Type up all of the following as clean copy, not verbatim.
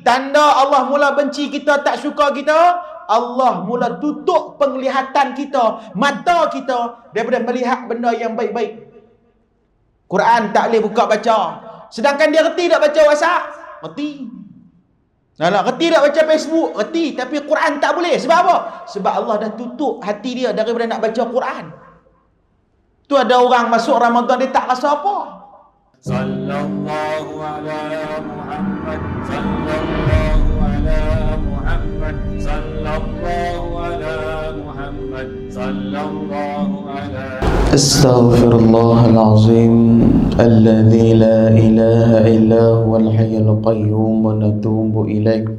Tanda Allah mula benci kita, tak suka kita, Allah mula tutup penglihatan kita, mata kita daripada melihat benda yang baik-baik. Quran tak boleh buka baca. Sedangkan dia reti tak baca WhatsApp? Reti. Nak reti tak baca Facebook? Reti. Tapi Quran tak boleh. Sebab apa? Sebab Allah dah tutup hati dia daripada nak baca Quran. Tu ada orang masuk Ramadan dia tak rasa apa. Sallallahu ala Muhammad, sallallahu ala Muhammad, sallallahu ala Muhammad, sallallahu ala Astaghfirullah al-azim alladhi la ilaha illa huwal hayyul qayyum wa natubu ilaih.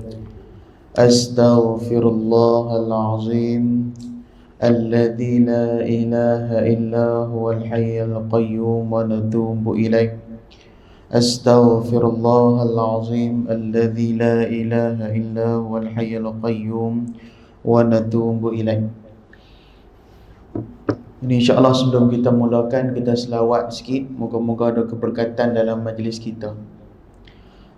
Astaghfirullah al-azim alladhi la ilaha illa huwal hayyul qayyum wa natubu ilaih. Astaghfirullah al-azim alladhi la ilaha illa huwal hayyul qayyum wa natubu ilaih. Ini insya-Allah sebelum kita mulakan, kita selawat sikit, moga-moga ada keberkatan dalam majlis kita.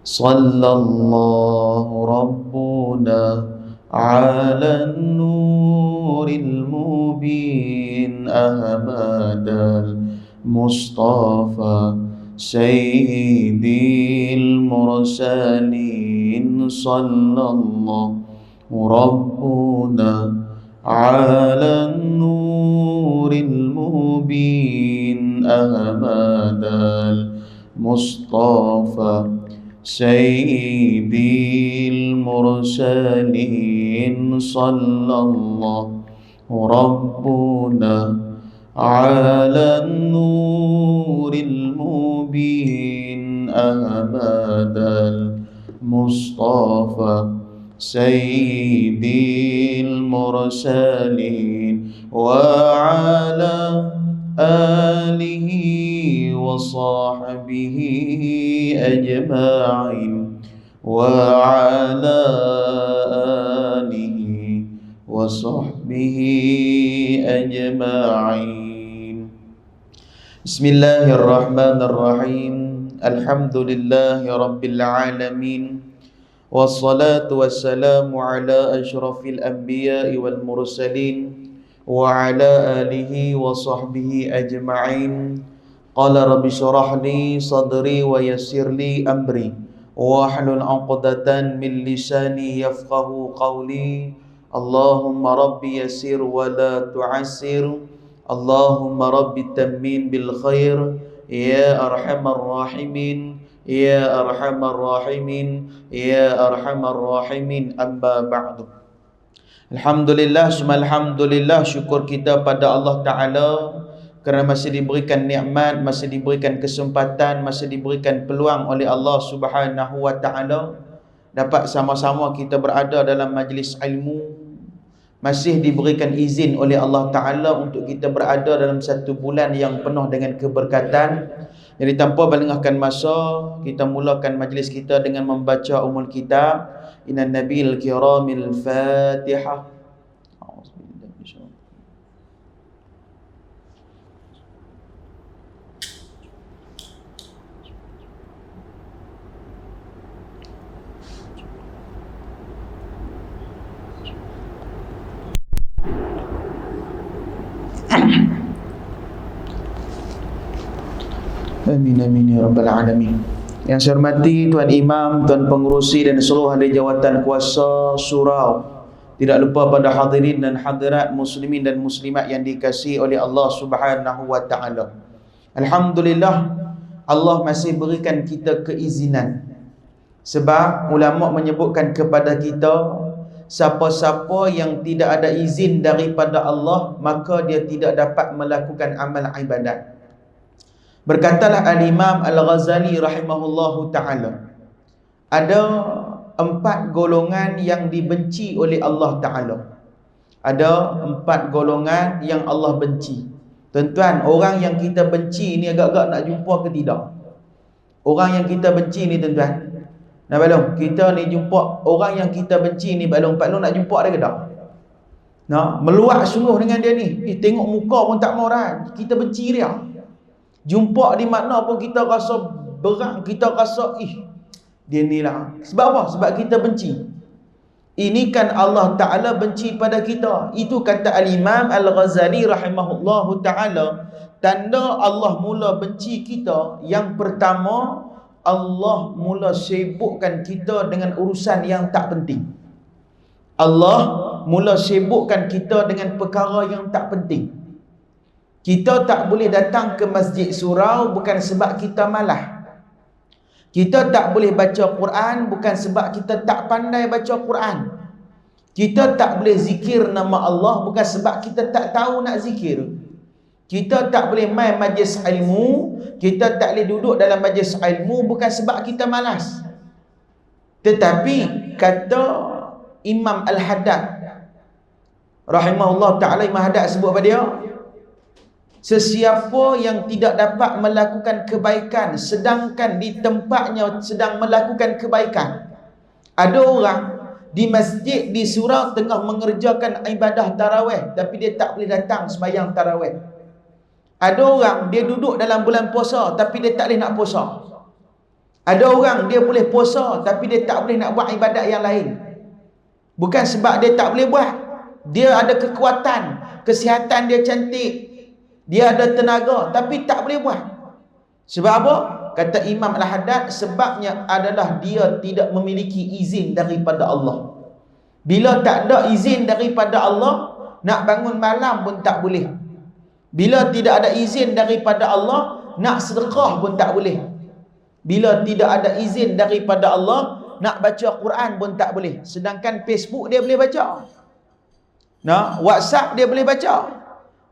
Sallallahu rabbuna ala nuril mubin ahmadal mustafa sayyidil mursalin. Sallallahu rabbuna ala nuril mubin ahmadal mustafa sayyidil mursalin. Sallallahu rabbuna ala nuril mubin ahmadal mustafa sayyidil mursalin wa ala alihi wa sahbihi ajma'in wa ala alihi wa sahbihi ajma'in. Bismillahirrahmanirrahim. Alhamdulillahi rabbil alamin. Wassalatu wassalamu ala asyrafil anbiya'i wal mursalin wa ala alihi wa sahbihi ajma'in. Qala rabbi syrah li sadri wa yassir li amri wahlul 'uqdatan min lisani yafqahu qawli. Allahumma rabbi yassir wa la tu'assir. Allahumma rabbi tammin bil khair ya arhamar rahimin. Ya arhamar rahimin, ya arhamar rahimin, amma ba'du. Alhamdulillah, alhamdulillah, syukur kita pada Allah Ta'ala kerana masih diberikan nikmat, masih diberikan kesempatan, masih diberikan peluang oleh Allah Subhanahu Wa Ta'ala dapat sama-sama kita berada dalam majlis ilmu. Masih diberikan izin oleh Allah Ta'ala untuk kita berada dalam satu bulan yang penuh dengan keberkatan. Jadi tanpa melengahkan masa, kita mulakan majlis kita dengan membaca Ummul Kitab. Innan Nabil Kiramil Fatihah. Amin amin ya rabbal alamin. Yang saya hormati Tuan Imam, Tuan Pengerusi dan seluruh ahli jawatan kuasa surau. Tidak lupa pada hadirin dan hadirat muslimin dan muslimat yang dikasihi oleh Allah Subhanahu Wa Ta'ala. Alhamdulillah, Allah masih berikan kita keizinan. Sebab ulama menyebutkan kepada kita, siapa-siapa yang tidak ada izin daripada Allah, maka dia tidak dapat melakukan amal ibadat. Berkatalah Al-Imam Al-Ghazali rahimahullahu ta'ala, ada 4 golongan yang dibenci oleh Allah Ta'ala. Ada 4 golongan yang Allah benci. Tuan-tuan, orang yang kita benci ni agak-agak nak jumpa ke tidak? Orang yang kita benci ni tuan-tuan, nak balong, kita ni jumpa orang yang kita benci ni, balong Pak Long nak jumpa dia ke tak? Nak meluat sungguh dengan dia ni. Tengok muka pun tak mau dah. Kita benci dia. Jumpa di mana pun kita rasa berat, kita rasa Dia nilai. Sebab apa? Sebab kita benci. Ini kan Allah Ta'ala benci pada kita. Itu kata Al-Imam Al-Ghazali rahimahullahu ta'ala. Tanda Allah mula benci kita, yang pertama, Allah mula sibukkan kita dengan urusan yang tak penting. Allah mula sibukkan kita dengan perkara yang tak penting. Kita tak boleh datang ke masjid surau bukan sebab kita malas. Kita tak boleh baca Quran bukan sebab kita tak pandai baca Quran. Kita tak boleh zikir nama Allah bukan sebab kita tak tahu nak zikir. Kita tak boleh main majlis ilmu, kita tak boleh duduk dalam majlis ilmu bukan sebab kita malas. Tetapi kata Imam Al-Haddad rahimahullah ta'ala, Imam Haddad sebut pada dia, sesiapa yang tidak dapat melakukan kebaikan sedangkan di tempatnya sedang melakukan kebaikan. Ada orang di masjid, di surau tengah mengerjakan ibadah tarawih, tapi dia tak boleh datang sembahyang tarawih. Ada orang dia duduk dalam bulan puasa, tapi dia tak boleh nak puasa. Ada orang dia boleh puasa, tapi dia tak boleh nak buat ibadat yang lain. Bukan sebab dia tak boleh buat, dia ada kekuatan, kesihatan dia cantik, dia ada tenaga, tapi tak boleh buat. Sebab apa? Kata Imam Al-Haddad, sebabnya adalah dia tidak memiliki izin daripada Allah. Bila tak ada izin daripada Allah, nak bangun malam pun tak boleh. Bila tidak ada izin daripada Allah, nak sedekah pun tak boleh. Bila tidak ada izin daripada Allah, nak baca Quran pun tak boleh. Sedangkan Facebook dia boleh baca, WhatsApp dia boleh baca,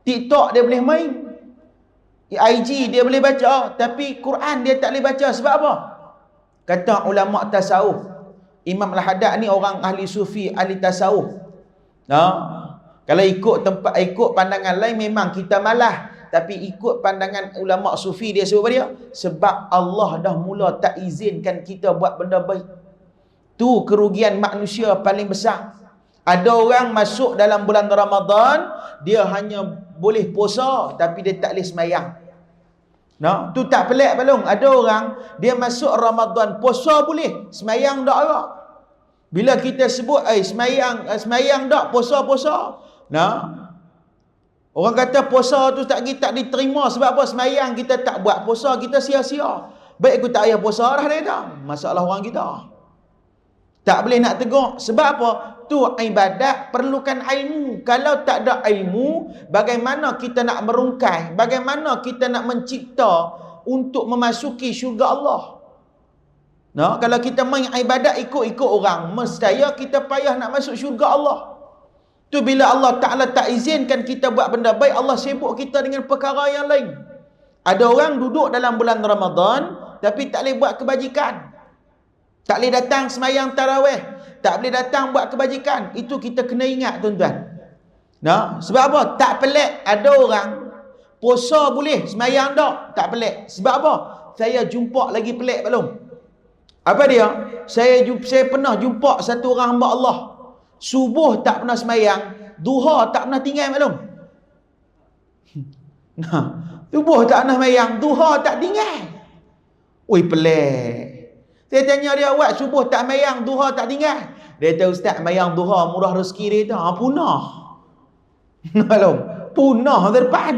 TikTok dia boleh main, IG dia boleh baca, tapi Quran dia tak boleh baca. Sebab apa? Kata ulama tasawuf, Imam Al-Haddad ni orang ahli sufi, ahli tasawuf. Kalau ikut pandangan lain memang kita malah, tapi ikut pandangan ulama sufi dia sebab dia, sebab Allah dah mula tak izinkan kita buat benda baik. Tu kerugian manusia paling besar. Ada orang masuk dalam bulan Ramadan, dia hanya boleh puasa tapi dia tak boleh sembahyang. Tu tak pelik belum? Ada orang dia masuk Ramadan, puasa boleh, sembahyang tak ada. Bila kita sebut sembahyang tak, puasa. Orang kata puasa tu tak diterima sebab apa? Sembahyang kita tak buat, puasa kita sia-sia. Baik aku tak payah puasa dah dia dah. Masalah orang kita. Tak boleh nak tegur. Sebab apa? Tu ibadat perlukan ilmu. Kalau tak ada ilmu, bagaimana kita nak merungkai? Bagaimana kita nak mencipta untuk memasuki syurga Allah? Kalau kita main ibadat ikut-ikut orang, mestaya kita payah nak masuk syurga Allah. Tu bila Allah Ta'ala tak izinkan kita buat benda baik, Allah sibuk kita dengan perkara yang lain. Ada orang duduk dalam bulan Ramadan, tapi tak boleh buat kebajikan. Tak boleh datang sembahyang tarawih, tak boleh datang buat kebajikan. Itu kita kena ingat tuan-tuan. Sebab apa? Tak pelik ada orang puasa boleh, sembahyang tak pelik. Sebab apa? Saya jumpa lagi pelik belum? Apa dia? Saya pernah jumpa satu orang hamba Allah, subuh tak pernah sembahyang, duha tak pernah tinggal belum? Subuh tak pernah sembahyang, duha tak tinggal. Oi, pelik. Saya tanya dia, awak subuh tak sembahyang, duha tak tinggal? Dia kata, ustaz, sembahyang duha murah rezeki dia. Punah. Belum? Punah ke depan.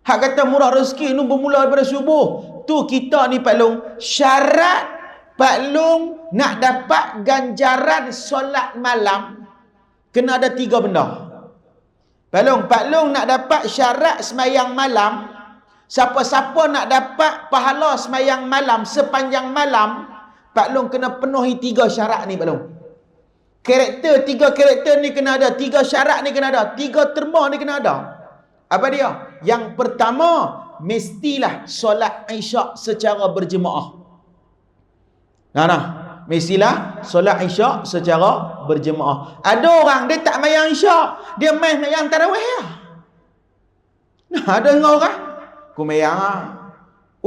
Hak kata murah rezeki ni bermula daripada subuh. Tu kita ni Pak Long, syarat Pak Long nak dapat ganjaran solat malam, kena ada 3 benda. Pak Long nak dapat syarat sembahyang malam, siapa-siapa nak dapat pahala sembahyang malam sepanjang malam, Pak Long kena penuhi 3 syarat ni Pak Long. 3 karakter ni kena ada, 3 syarat ni kena ada, 3 terma ni kena ada. Apa dia? Yang pertama, mestilah solat Isyak secara berjemaah. Mestilah solat Isyak secara berjemaah. Ada orang dia tak sembahyang Isyak, dia main sembahyang tarawih lah. Ada orang aku sembahyang.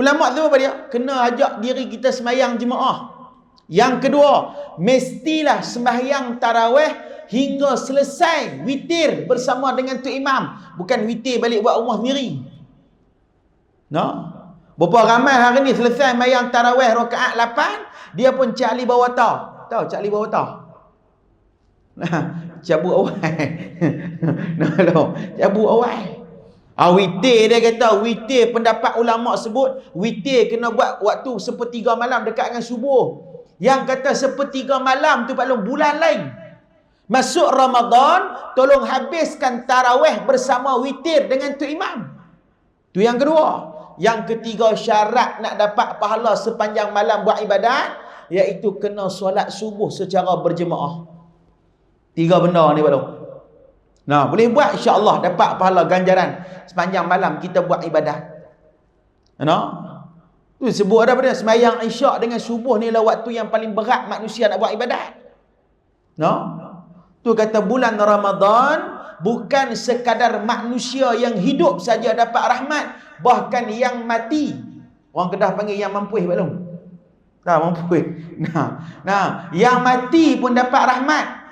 Ulama tu apa dia? Kena ajak diri kita sembahyang jemaah. Yang kedua, mestilah sembahyang tarawih hingga selesai witir bersama dengan tu imam. Bukan witir balik buat rumah sendiri. Berapa ramai hari ni selesai mayang tarawih rakaat 8, dia pun cak ali bawah tah. Tahu cak ali bawah tah? Nah, cabut awal. Nah, lo, cabut awal. Witir dia kata, witir pendapat ulama sebut, witir kena buat waktu sepertiga malam dekat dengan subuh. Yang kata sepertiga malam tu paling bulan lain. Masuk Ramadan, tolong habiskan tarawih bersama witir dengan tu imam. Tu yang kedua. Yang ketiga, syarat nak dapat pahala sepanjang malam buat ibadat, iaitu kena solat subuh secara berjemaah. 3 benda ni balong. Nah, boleh buat, insya-Allah dapat pahala ganjaran sepanjang malam kita buat ibadat. Nah, tu sebut ada pada sembahyang isyak dengan subuh ni lah waktu yang paling berat manusia nak buat ibadat. Nah, tu kata bulan Ramadan bukan sekadar manusia yang hidup saja dapat rahmat, bahkan yang mati. Orang Kedah panggil yang mampuih balong. Tak mampuih. Nah, yang mati pun dapat rahmat.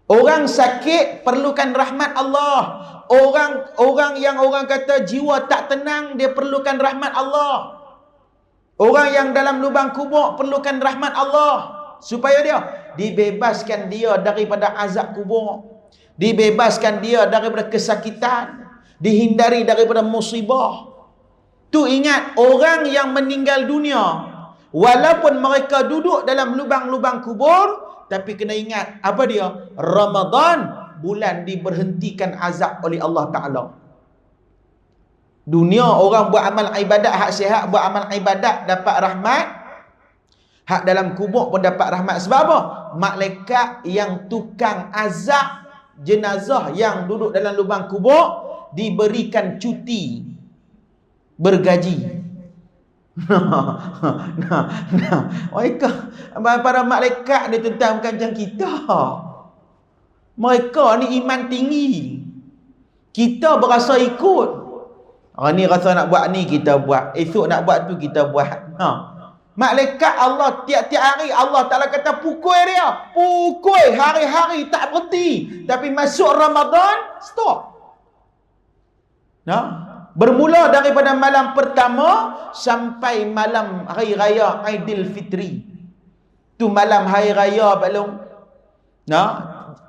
Orang sakit perlukan rahmat Allah. Orang yang orang kata jiwa tak tenang, dia perlukan rahmat Allah. Orang yang dalam lubang kubur perlukan rahmat Allah. Supaya dia dibebaskan dia daripada azab kubur. Dibebaskan dia daripada kesakitan. Dihindari daripada musibah. Tu ingat, orang yang meninggal dunia, walaupun mereka duduk dalam lubang-lubang kubur, tapi kena ingat, apa dia? Ramadan, bulan diberhentikan azab oleh Allah Ta'ala. Dunia orang buat amal ibadat, hak sihat buat amal ibadat dapat rahmat. Hak dalam kubur pun dapat rahmat. Sebab apa? Malaikat yang tukang azab jenazah yang duduk dalam lubang kubur diberikan cuti bergaji. Mereka, para malaikat ni tuan bukan macam kita. Mereka ni iman tinggi. Kita berasa ikut. Ni rasa nak buat ni kita buat, esok nak buat tu kita buat. Malaikat Allah tiap-tiap hari Allah Ta'ala kata pukul dia. Pukul hari-hari tak berhenti. Tapi masuk Ramadan, stop. Bermula daripada malam pertama sampai malam hari raya Aidilfitri. Tu malam hari raya balong.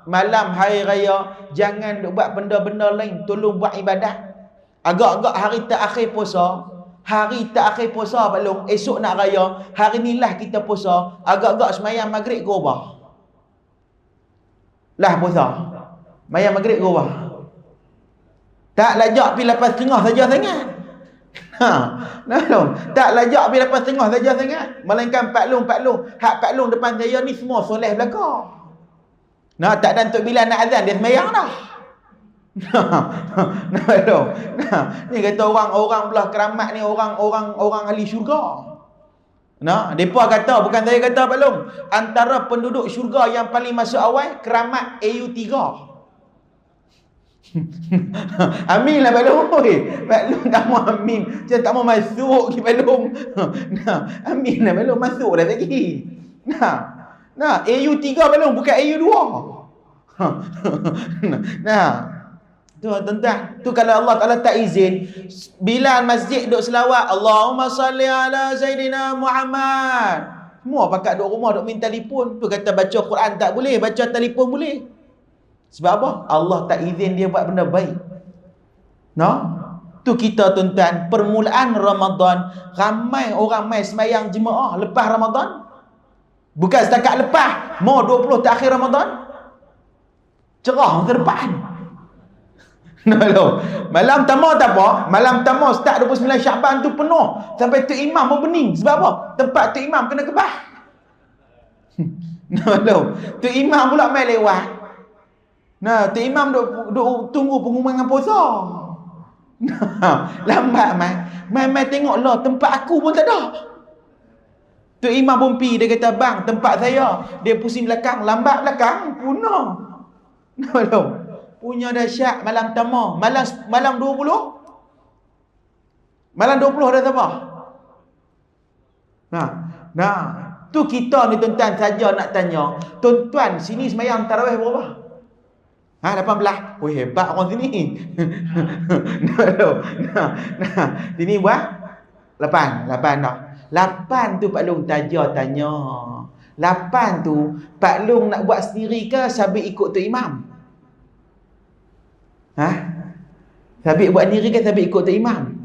Malam hari raya jangan buat benda-benda lain, tolong buat ibadat. Agak-agak hari terakhir puasa, hari terakhir puasa balong, esok nak raya, hari ni lah kita puasa, agak-agak semayang maghrib ke ubah. Lah puasa. Semayang maghrib ke ubah. Tak lajak pi 8.30 saja sangat. Tak lajak pi 8.30 saja sangat. Melainkan paklung. Hak paklung depan saya ni semua soleh belakang. Tak ada untuk bila nak azan dia semayang dah. Ni kata orang-orang belah keramat ni orang ahli syurga. Depa kata, bukan saya kata paklung, antara penduduk syurga yang paling masuk awal keramat AU3. Amin lah balong. Balong tak mau amin. Macam tak mau masuk ke balong. Amin lah balong, masuk dah lagi. AU3 balong, bukan AU2. Tuan-tuan, tu kalau Allah Ta'ala tak izin, bila masjid duk selawat, Allahumma salli ala Sayyidina Muhammad, semua pakat duk rumah duk minta telefon. Tu kata baca Quran tak boleh, baca telefon boleh. Sebab apa? Allah tak izin dia buat benda baik. Tu kita tuan-tuan, permulaan Ramadan, ramai orang mai semayang jemaah lepas Ramadan. Bukan setakat lepas, mau 20 tak akhir Ramadan. Cerah ke depan. Malam tamu tak apa, malam tamu start 29 Syaban tu penuh sampai tu imam pun bening. Sebab apa? Tempat tu imam kena kebah. Tu imam pula mai lewat. Tu imam duk tunggu pengumuman puasa. Lambat mai tengoklah tempat aku pun tak ada. Tu imam pun pi, dia kata, "Bang, tempat saya." Dia pusing belakang, lambat belakang, punah. Punya dahsyat malam tamu. Malam 20. Malam 20 dah sabah. Tu kita ni tuan-tuan saja nak tanya. Tuan-tuan sini semayang tarawih berapa? 18. Oi, hebat orang sini. Sini buat Lapan dah. Lapan tu Pak Long taja tanya. Lapan tu Pak Long nak buat sendiri ke sabit ikut tu imam? Ha? Sabit buat sendiri ke sabit ikut tu imam?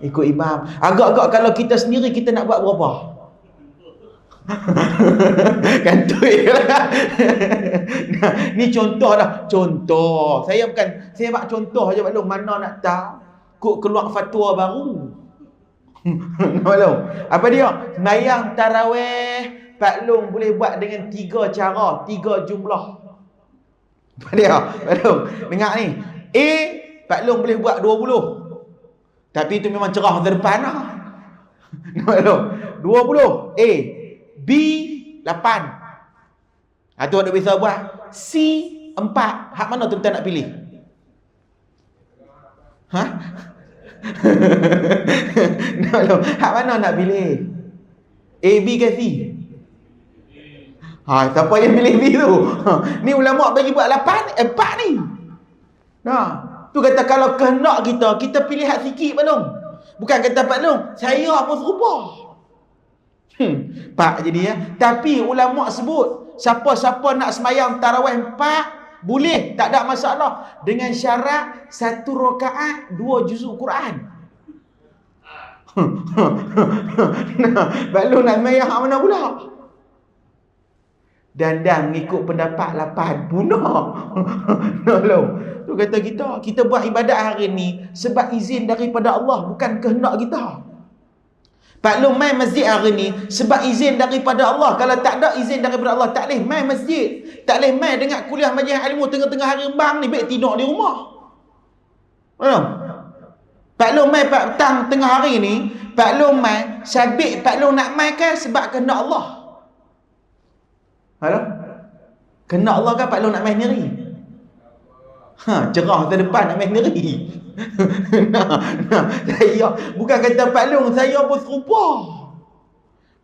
Ikut imam. Agak-agak kalau kita sendiri kita nak buat berapa? Kantoi lah. Nah, ni contoh dah. Contoh. Saya buat contoh aja Pak Long. Mana nak tahu kok keluar fatwa baru. Apa dia? Sembahyang tarawih Pak Long boleh buat dengan 3 cara, 3 jumlah. Apa dia? Pak Long, dengar ni. A, Pak Long boleh buat 20. Tapi itu memang cerah depan lah. Pak Long, 20 A. B, 8. Itu ada bisa buat. C, 4. Hak mana tuan-tuan nak pilih? Ha? Hak mana nak pilih? A, B ke C? Siapa yang pilih B tu? Ni ulama bagi buat 4 ni. Nah, tu kata kalau kehendak kita pilih hak sikit Pak Long. Bukan kata Pak Long, saya pun serupa. Pak jadi ya. Tapi ulama sebut siapa-siapa nak semayang tarawih 4 boleh, tak ada masalah, dengan syarat 1 rakaat 2 juzuk Quran. Pak Long nak semayang hak mana pula? Dan mengikut pendapat 8 punah. Tu kata kita buat ibadat hari ni sebab izin daripada Allah, bukan kehendak kita. Pak Long main masjid hari ni sebab izin daripada Allah. Kalau tak ada izin daripada Allah, tak boleh main masjid. Tak boleh main dengar kuliah majlis ilmu tengah-tengah hari embang ni, baik tidur di rumah. Pak Long main petang tengah hari ni, Pak Long main sabit Pak Long nak main kan sebab kehendak Allah. Kehendak Allah kan Pak Long nak main sendiri. Cerah terdepan nak main sendiri. Saya bukan kata Pak Long, saya pun serupa.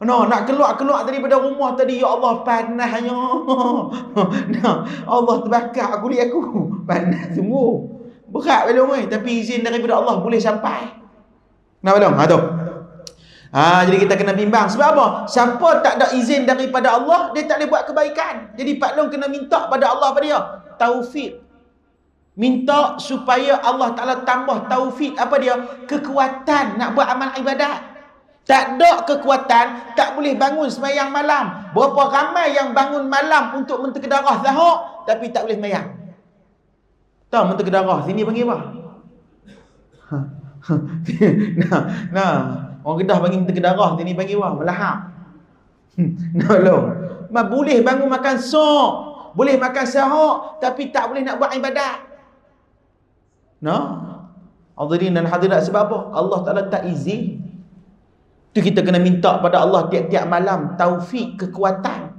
Nak keluar daripada rumah tadi, ya Allah panasnya. Allah terbakar kulit aku. Panas semua. Berat Pak Long tapi izin daripada Allah boleh sampai. Nak Pak Long? Tu. Jadi kita kena bimbang. Sebab apa? Siapa tak ada izin daripada Allah, dia tak boleh buat kebaikan. Jadi Pak Long kena minta pada Allah apa dia? Taufik. Minta supaya Allah Ta'ala tambah taufik. Apa dia? Kekuatan nak buat amal ibadat. Tak ada kekuatan, tak boleh bangun sembahyang malam. Berapa ramai yang bangun malam untuk menterkedarah zahuk, tapi tak boleh sembahyang. Tahu menterkedarah sini panggil apa? Orang Kedah panggil menterkedarah, sini panggil apa? Melahap. Boleh bangun makan sok, boleh makan sahuk, tapi tak boleh nak buat ibadat. Hadirin dan hadirat, sebab apa? Allah Ta'ala tak izin. Tu kita kena minta pada Allah tiap-tiap malam taufik, kekuatan.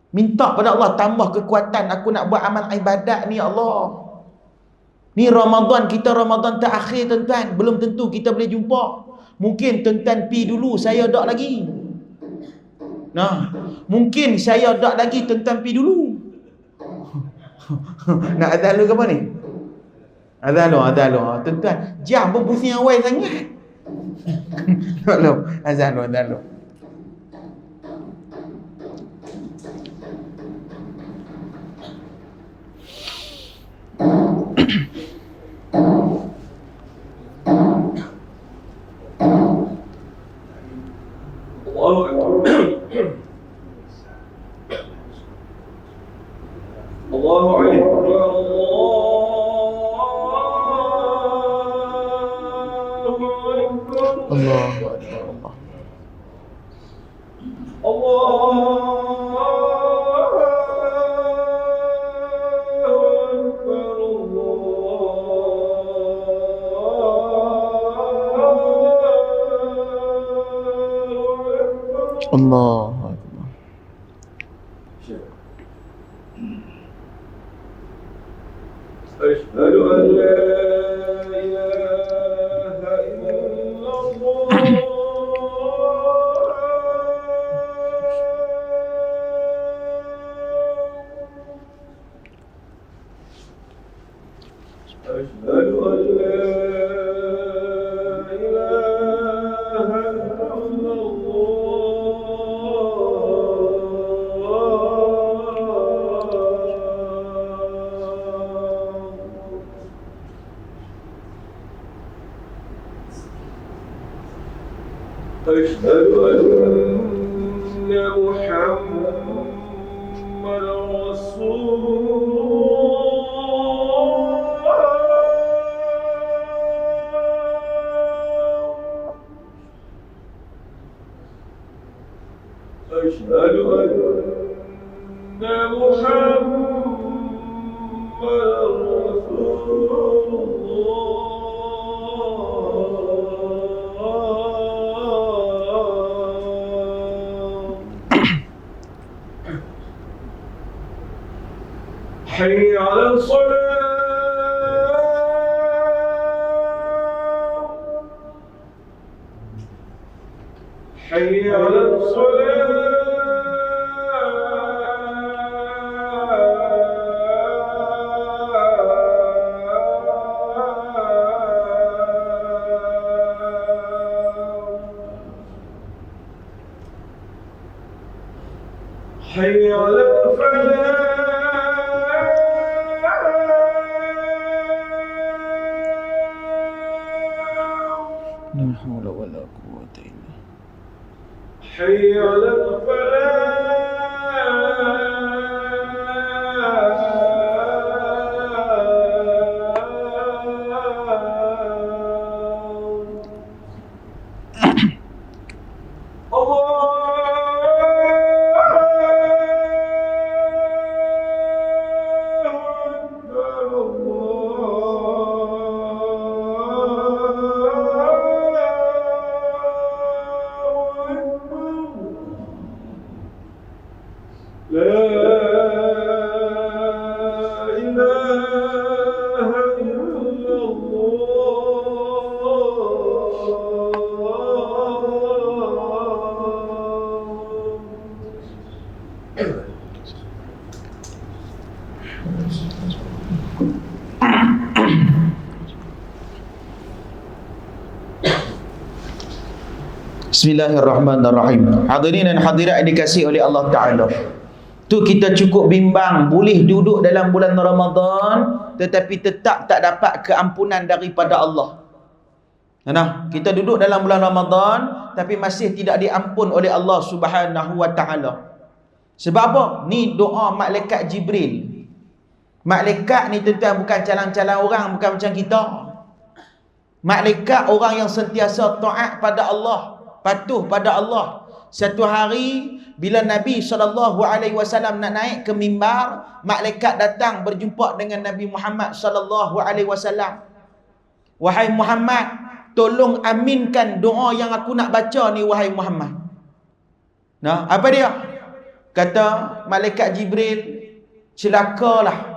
Minta pada Allah tambah kekuatan, aku nak buat amal ibadat ni Allah. Ni Ramadan, kita Ramadan terakhir tuan-tuan, belum tentu kita boleh jumpa. Mungkin tuan-tuan pi dulu, saya tak lagi. Mungkin saya tak lagi, tuan-tuan pi dulu. Nak azan lu ke apa ni? Azan lu. Tuan-tuan, jam pun pusing awal sangat. Azan lu. Allahu Akbar. Allahu Akbar. Allahu Akbar. Asyhadu an la ilaha illallah. أشهد أن لا إله أشهد أن محمدا رسول أشهد أن محمدا رسول الله حي على الصلاة حي على حي على الفلاح لا حول ولا قوة إلا حي على Bismillahirrahmanirrahim. Hadirin dan hadirat yang dikasihi oleh Allah Ta'ala, tu kita cukup bimbang, boleh duduk dalam bulan Ramadan tetapi tetap tak dapat keampunan daripada Allah. Nah, kita duduk dalam bulan Ramadan tapi masih tidak diampun oleh Allah Subhanahu wa Ta'ala. Sebab apa? Ni doa malaikat Jibril. Malaikat ni tuan-tuan bukan calang-calang orang, bukan macam kita. Malaikat orang yang sentiasa taat pada Allah, patuh pada Allah. Satu hari bila Nabi SAW nak naik ke mimbar, malaikat datang berjumpa dengan Nabi Muhammad SAW. Wahai Muhammad, tolong aminkan doa yang aku nak baca ni, wahai Muhammad. Nah, apa dia? Kata malaikat Jibril, celakalah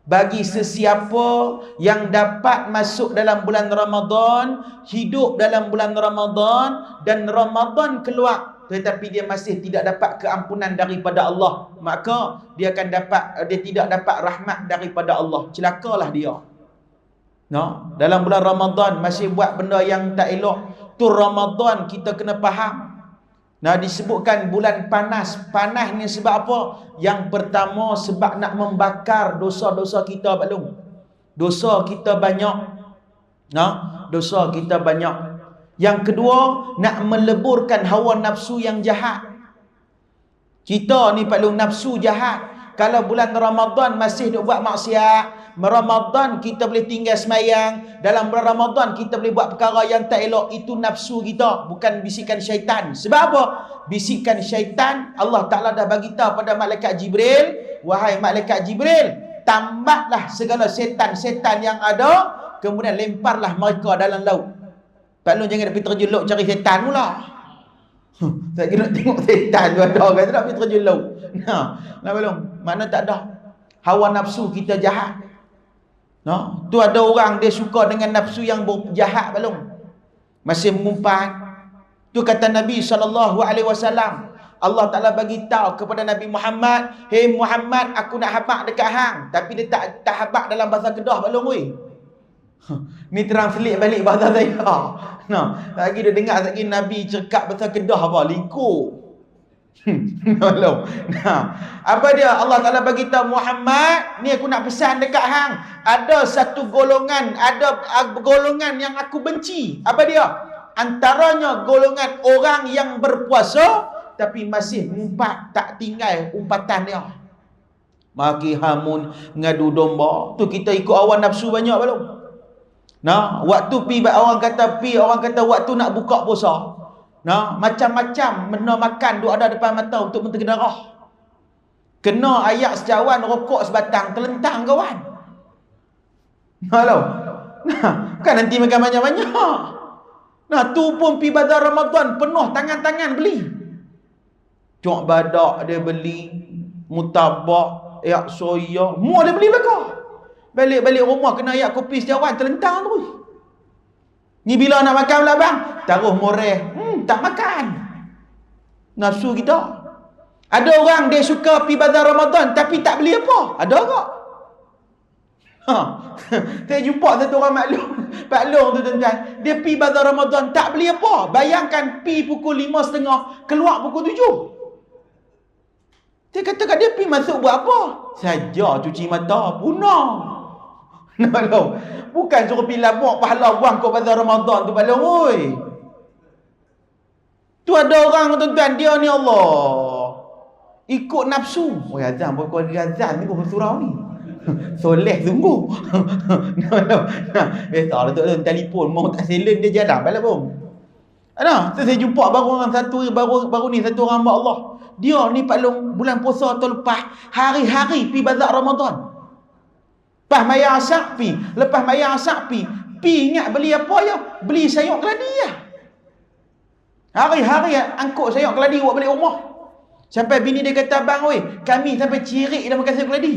bagi sesiapa yang dapat masuk dalam bulan Ramadan, hidup dalam bulan Ramadan, dan Ramadan keluar tetapi dia masih tidak dapat keampunan daripada Allah, maka dia tidak dapat rahmat daripada Allah. Celakalah dia. No, dalam bulan Ramadan masih buat benda yang tak elok. Tu Ramadan kita kena faham. Nah, disebutkan bulan panas. Panas ni sebab apa? Yang pertama sebab nak membakar dosa-dosa kita balung. Dosa kita banyak. Nah, dosa kita banyak. Yang kedua, nak meleburkan hawa nafsu yang jahat. Kita ni balung nafsu jahat. Kalau bulan Ramadan masih duk buat maksiat, Ramadan kita boleh tinggal semayang, dalam bulan Ramadan kita boleh buat perkara yang tak elok, itu nafsu kita, bukan bisikan syaitan. Sebab apa? Bisikan syaitan Allah Ta'ala dah bagi tahu pada malaikat Jibril, wahai malaikat Jibril, tambatlah segala setan-setan yang ada, kemudian lemparlah mereka dalam laut. Pak Long jangan nak pergi terjun laut cari setan pula. Tak kira nak tengok setan tu ada kan, tak pergi terjun laut. Nah, Pak Long, mana tak ada. Hawa nafsu kita jahat. No, tu ada orang dia suka dengan nafsu yang jahat balung. Masih mengumpat. Tu kata Nabi SAW. Allah Ta'ala bagi tahu kepada Nabi Muhammad, "Hei Muhammad, aku nak habaq dekat hang." Tapi dia tak habaq dalam bahasa Kedah balung weh. Ni terang selit balik bahasa saya. Nah, lagi dia dengar lagi Nabi cakap bahasa Kedah apa? Lingkup. Nah, apa dia? Allah Ta'ala bagi tahu Muhammad, ni aku nak pesan dekat hang, ada satu golongan, ada golongan yang aku benci. Apa dia? antaranya golongan orang yang berpuasa tapi masih umpat, tak tinggal umpatan dia. Maki hamun ngadu domba, tu kita ikut awan nafsu banyak belum? Nah, waktu orang kata waktu nak buka puasa. Nah, macam-macam benda makan duk ada depan mata untuk mentega darah. Kena ayat secawan rokok sebatang terlentang kawan. Halo. Nah, kan nanti makan banyak-banyak. Nah, tu pun pi bazar Ramadan penuh tangan-tangan beli. Cok badak dia beli, mutabak, ayak soya, semua dia beli belakang. Balik-balik rumah kena ayak kopi secawan terlentang terus. Ni bila nak makan pula bang? Taruh moreh. Tak makan. Nafsu kita. Ada orang dia suka pi bazar Ramadan tapi tak beli apa? Ada tak? Saya jumpa satu orang maklum tu tuan-tuan. Dia pi bazar Ramadan tak beli apa? Bayangkan pi pukul 5.30, keluar pukul 7. Dia kata kat dia pi masuk buat apa? Saja cuci mata, punah. Balong. Bukan suruh pi labuk pahala buang kau bazar Ramadan tu balong oi. Tu ada orang tuan-tuan, dia ni Allah ikut nafsu. Oh azan pun kau azan ni kau surau ni. Soleh sungguh. Tak tu telefon mau tak silent dia jalan balik pun. Ada, saya jumpa baru orang satu baru ni satu orang hamba Allah. Dia ni paklong bulan puasa tahun lepas hari-hari pi bazar Ramadan. Lepas mayar asyak pi, lepas mayar asyak pi ingat beli apa ya? Beli sayur keladi ya. Hari-hari angkut sayur keladi buat balik rumah. Sampai bini dia kata, "Bang oi, kami sampai cirik dah makan sayur keladi."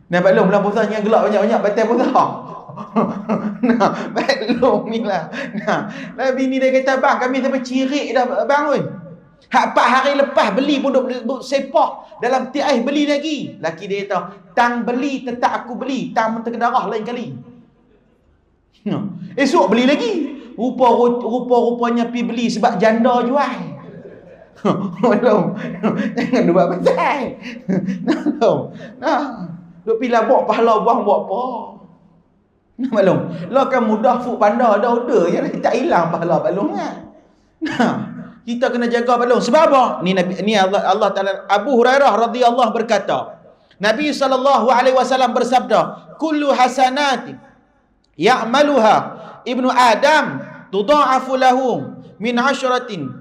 Nah, paklong bulan puasa yang gelak banyak-banyak batal puasa. Nah, paklong ni lah. Nah, bini dia kata, "Bang, kami sampai cirik dah bang oi." Hak 4 hari lepas beli pun duk sepak dalam tiap air beli lagi. Laki dia kata, "Tang beli tetap aku beli, tang mentega darah lain kali." Esok beli lagi. Rupa-rupanya pi beli sebab janda jual. Belum. Jangan buat pasal. Nah, duk pi labuk pahala buang buat apa? Nah, belum. Lah kan mudah fuk panda dah order je tak hilang pahala balong kan. Nah, kita kena jaga balong. Sebab apa? Ni Allah Taala Abu Hurairah radhiyallahu berkata, Nabi SAW bersabda, "Kullu hasanatin ya'maluha ibnu Adam tudha'afu lahu min 10."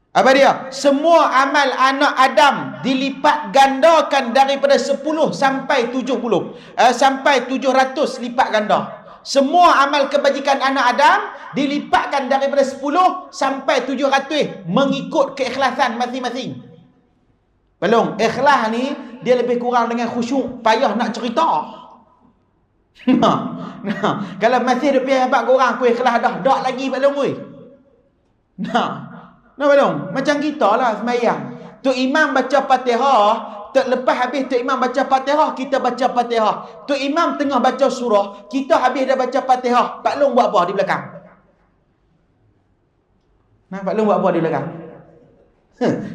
Apa dia? Semua amal anak Adam dilipat gandakan daripada 10 sampai 70. Sampai 700 lipat ganda. Semua amal kebajikan anak Adam dilipatkan daripada 10 sampai 700 mengikut keikhlasan masing-masing. Belum, ikhlas ni dia lebih kurang dengan khusyuk, payah nak cerita. Kalau masih ada pihak abang korang aku ikhlas dah, dak lagi belum oi. Nah belum, macam kita lah sembahyang. Tok imam baca Fatihah, lepas habis Tok Imam baca Fatihah, kita baca Fatihah. Tok Imam tengah baca surah, kita habis dah baca Fatihah. Pak Long buat apa di belakang? Nah, Pak Long buat apa di belakang?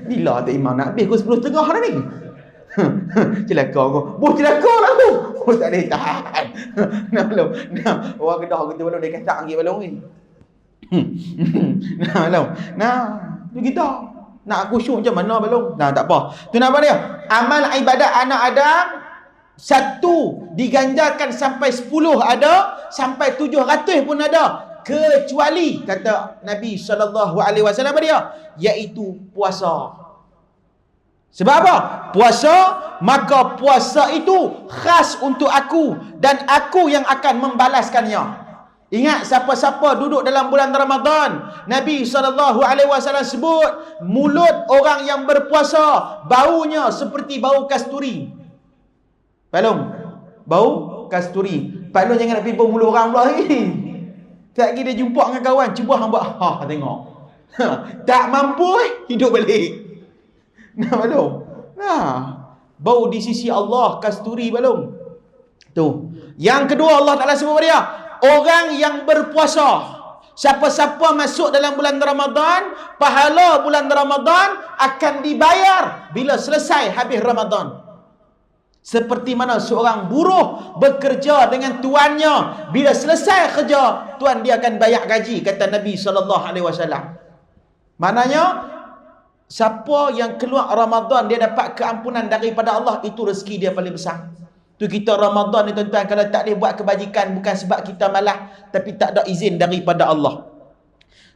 Bila Tok Imam nak habis pukul 10.30 dah ni? Celaka aku. Celaka lah tu. Tak boleh tahan. Nah, belum. Nah, orang Kedah kita belum dia kasak lagi belum ni. Nah, belum. Nah, tu kita. Nak khusyuk macam mana belum? Nah, tak apa. Tu nama dia. Amal ibadat anak Adam 1 diganjarkan sampai 10 ada, sampai 700 pun ada. Kecuali kata Nabi SAW dia, iaitu puasa. Sebab apa? Puasa, maka puasa itu khas untuk aku dan aku yang akan membalaskannya. Ingat, siapa-siapa duduk dalam bulan Ramadan, Nabi SAW sebut, mulut orang yang berpuasa, baunya seperti bau kasturi. Palung, bau kasturi. Palung jangan nak pimpun mulut orang pula lagi. Tak lagi dia jumpa dengan kawan, cuba hang buat, tengok. Tak mampu, hidup balik. Nah, balong. Nah, bau di sisi Allah kasturi balong. Tu. Yang kedua Allah Taala sebut dia, orang yang berpuasa. Siapa-siapa masuk dalam bulan Ramadan, pahala bulan Ramadan akan dibayar bila selesai habis Ramadan. Seperti mana seorang buruh bekerja dengan tuannya, bila selesai kerja, tuan dia akan bayar gaji, kata Nabi SAW. Maknanya, siapa yang keluar Ramadan dia dapat keampunan daripada Allah, itu rezeki dia paling besar. Tu kita Ramadan ni tuan-tuan, kalau tak boleh buat kebajikan bukan sebab kita malas, tapi tak ada izin daripada Allah.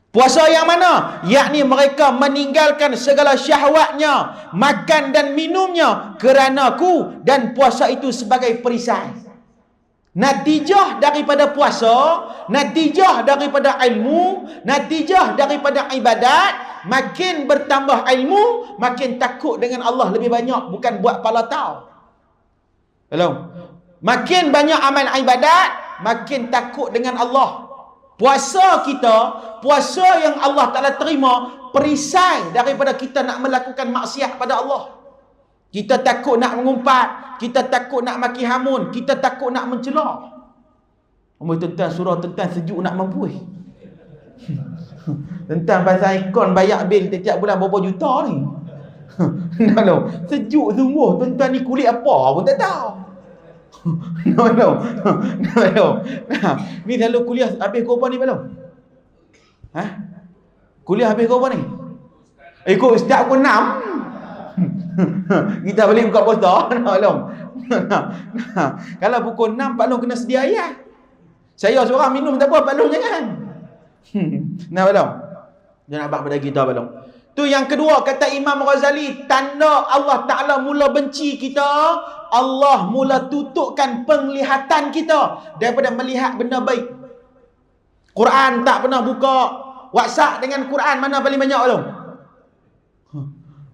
Puasa yang mana? Yakni mereka meninggalkan segala syahwatnya, makan dan minumnya kerana aku, dan puasa itu sebagai perisai. Natijah daripada puasa, natijah daripada ilmu, natijah daripada ibadat, makin bertambah ilmu, makin takut dengan Allah lebih banyak, bukan buat pala tau. Hello. Makin banyak amal ibadat, makin takut dengan Allah. Puasa kita, puasa yang Allah Ta'ala terima, perisai daripada kita nak melakukan maksiat pada Allah. Kita takut nak mengumpat, kita takut nak maki hamun, kita takut nak mencela. Tentang surah tentang sejuk nak mampu. Tentang pasal ikon bayar bil setiap bulan berapa juta ni. Sejuk sungguh, tuan-tuan ni kulit apa pun tak tahu. No. Ni selalu kuliah habis kau apa ni belum? Kuliah habis kau apa ni? Ikut ustaz pukul 6. Kita boleh buka poster. Kalau pukul 6 Pak Long kena sedia ayat. Saya seorang minum tak apa, Pak Long jangan. Pak Long. Jangan abang pada kita Pak Long. Tu yang kedua, kata Imam Ghazali, tanda Allah Ta'ala mula benci kita, Allah mula tutupkan penglihatan kita daripada melihat benda baik. Quran tak pernah buka, WhatsApp dengan Quran mana paling banyak belum?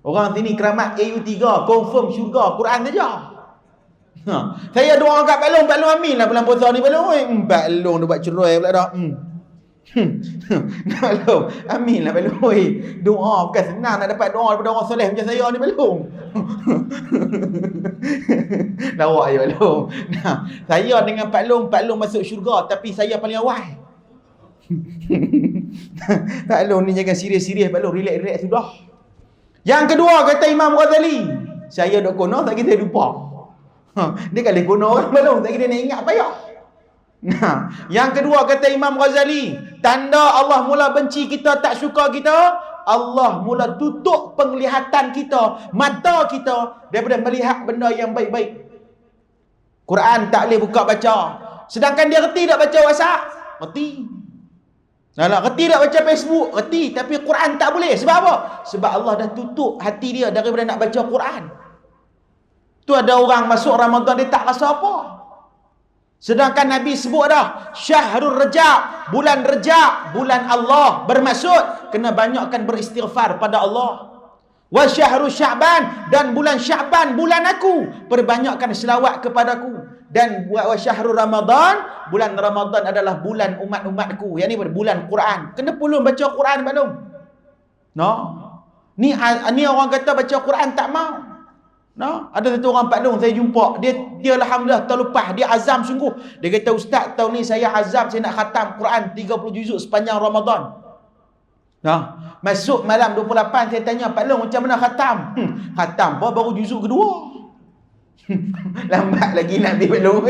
Orang sini keramat AU3, confirm syurga Quran saja. Saya doa kat Pak Long amin lah bulan puasa ni Pak Long. Pak Long dia buat cerai pula dah. Amin lah Pak Long. Doa bukan senang nak dapat doa daripada orang soleh macam saya ni Pak Long. Lawak je Pak Long. Saya dengan Pak Long masuk syurga, tapi saya paling awal. Pak Long ni jangan serius-serius Pak Long, relax sudah. Yang kedua kata Imam Ghazali, saya dok kono tak kita lupa. Dia kali kono Pak Long, tak kita nak ingat payah. Yang kedua kata Imam Ghazali, tanda Allah mula benci kita, tak suka kita, Allah mula tutup penglihatan kita, mata kita daripada melihat benda yang baik-baik. Quran tak boleh buka baca. Sedangkan dia reti tak baca WhatsApp? Reti. Reti tak baca Facebook? Reti. Tapi Quran tak boleh. Sebab apa? Sebab Allah dah tutup hati dia daripada nak baca Quran. Tu ada orang masuk Ramadan dia tak rasa apa. Sedangkan Nabi sebut dah, Syahrul Rajab, bulan Rajab, bulan Allah, bermaksud kena banyakkan beristighfar pada Allah. Wa Syahrul Sya'ban, dan bulan Sya'ban, bulan aku, perbanyakkan selawat kepadaku. Dan wa Syahrul Ramadan, bulan Ramadan adalah bulan umat-umatku. Yang ni bulan Quran. Kena pulun baca Quran belum? No. Ni orang kata baca Quran tak mau. No, ada satu orang Pak Long saya jumpa, dia alhamdulillah tahun lepas dia azam sungguh. Dia kata, ustaz tahun ni saya azam, saya nak khatam Quran 30 juzuk sepanjang Ramadan. Nah, masuk malam 28 saya tanya, Pak Long macam mana khatam? Khatam apa, baru juzuk kedua. Lambat lagi nak Pak Long.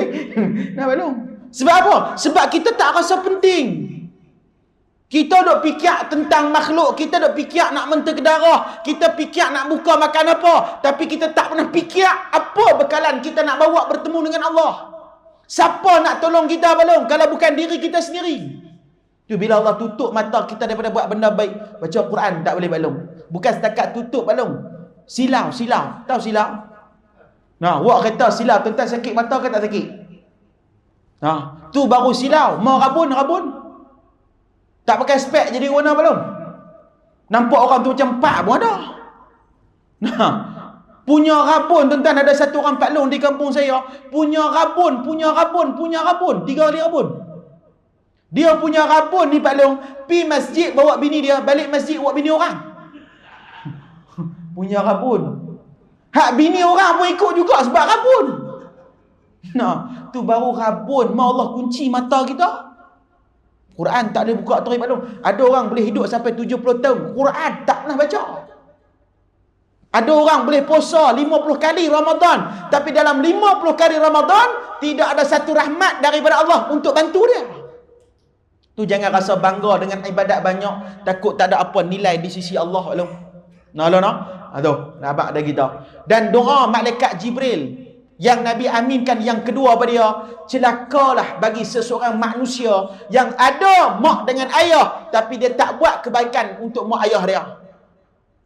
Nah Pak Long. Sebab apa? Sebab kita tak rasa penting. Kita duk fikir tentang makhluk, kita duk fikir nak mentega darah, kita fikir nak buka makan apa, tapi kita tak pernah fikir apa bekalan kita nak bawa bertemu dengan Allah. Siapa nak tolong kita balong kalau bukan diri kita sendiri? Tu bila Allah tutup mata kita daripada buat benda baik, baca Quran tak boleh balong. Bukan setakat tutup balong. Silau. Tahu silau? Nah, wak kata silau, tentang sakit mata ke tak sakit? Nah, tu baru silau. Mau rabun. Tak pakai spek jadi warna belum? Nampak orang tu macam pak pun ada. Nah, punya rabun tuan-tuan, ada satu orang Pak Long di kampung saya, punya rabun, 3 kali rabun. Dia punya rabun ni Pak Long, pi masjid bawa bini dia, balik masjid bawa bini orang. Punya rabun. Hak bini orang pun ikut juga sebab rabun. Nah, tu baru rabun, mau Allah kunci mata kita. Quran tak boleh buka terus Pak Long. Ada orang boleh hidup sampai 70 tahun, Quran tak pernah baca. Ada orang boleh puasa 50 kali Ramadan, tapi dalam 50 kali Ramadan tidak ada satu rahmat daripada Allah untuk bantu dia. Tu jangan rasa bangga dengan ibadat banyak, takut tak ada apa nilai di sisi Allah. Aduh, nampak dah kita. Dan doa malaikat Jibril yang Nabi aminkan yang kedua pada dia, celakalah bagi seseorang manusia yang ada mak dengan ayah tapi dia tak buat kebaikan untuk mak ayah dia,